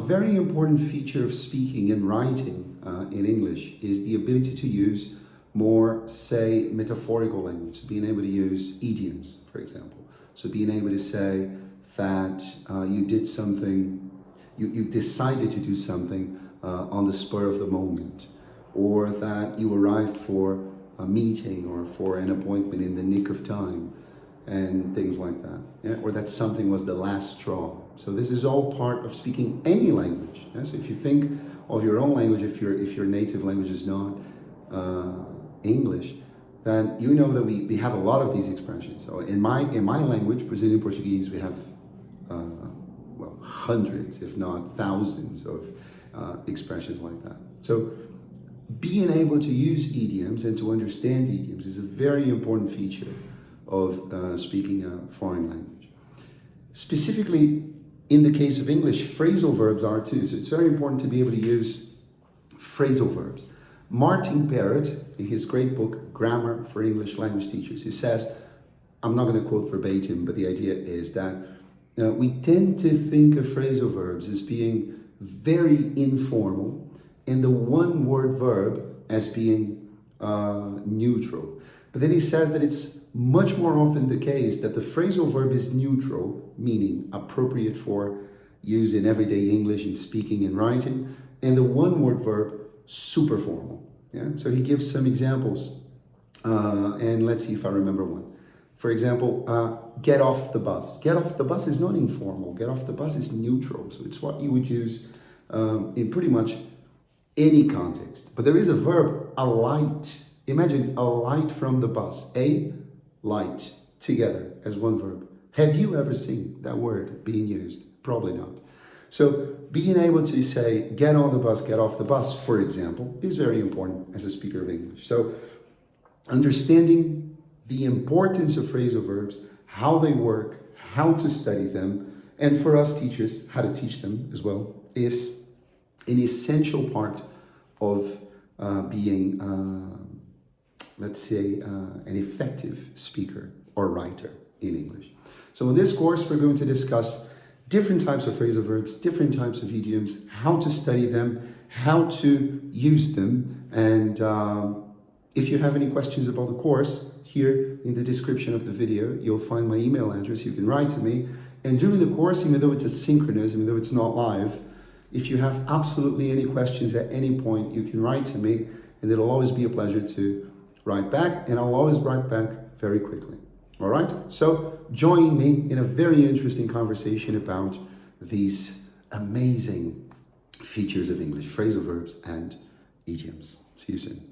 very important feature of speaking and writing in English is the ability to use more, say, metaphorical language, so being able to use idioms, for example. So being able to say that you did something, you decided to do something on the spur of the moment, or that you arrived for a meeting or for an appointment in the nick of time, and things like that, yeah? Or that something was the last straw. So this is all part of speaking any language. Yeah? So if you think of your own language, if your native language is not English, then you know that we have a lot of these expressions. So in my language, Brazilian Portuguese, we have well, hundreds, if not thousands of expressions like that. So being able to use idioms and to understand idioms is a very important feature of speaking a foreign language. Specifically, in the case of English, phrasal verbs are too. So it's very important to be able to use phrasal verbs. Martin Parrott, in his great book, Grammar for English Language Teachers, he says, I'm not going to quote verbatim, but the idea is that we tend to think of phrasal verbs as being very informal and the one-word verb as being neutral. But then he says that it's much more often the case that the phrasal verb is neutral, meaning appropriate for use in everyday English in speaking and writing, and the one-word verb super formal. Yeah? So he gives some examples, and let's see if I remember one. For example, get off the bus. Get off the bus is not informal. Get off the bus is neutral. So it's what you would use in pretty much any context. But there is a verb, alight. Imagine alight from the bus. A, light, together as one verb. Have you ever seen that word being used? Probably not. So being able to say, get on the bus, get off the bus, for example, is very important as a speaker of English. So understanding the importance of phrasal verbs, how they work, how to study them, and for us teachers, how to teach them as well, is an essential part of being, let's say, an effective speaker or writer in English. So in this course, we're going to discuss different types of phrasal verbs, different types of idioms, how to study them, how to use them. And if you have any questions about the course, here in the description of the video, you'll find my email address. You can write to me. And during the course, even though it's asynchronous, even though it's not live, if you have absolutely any questions at any point, you can write to me, and it'll always be a pleasure to write back, and I'll always write back very quickly. All right? So join me in a very interesting conversation about these amazing features of English, phrasal verbs and idioms. See you soon.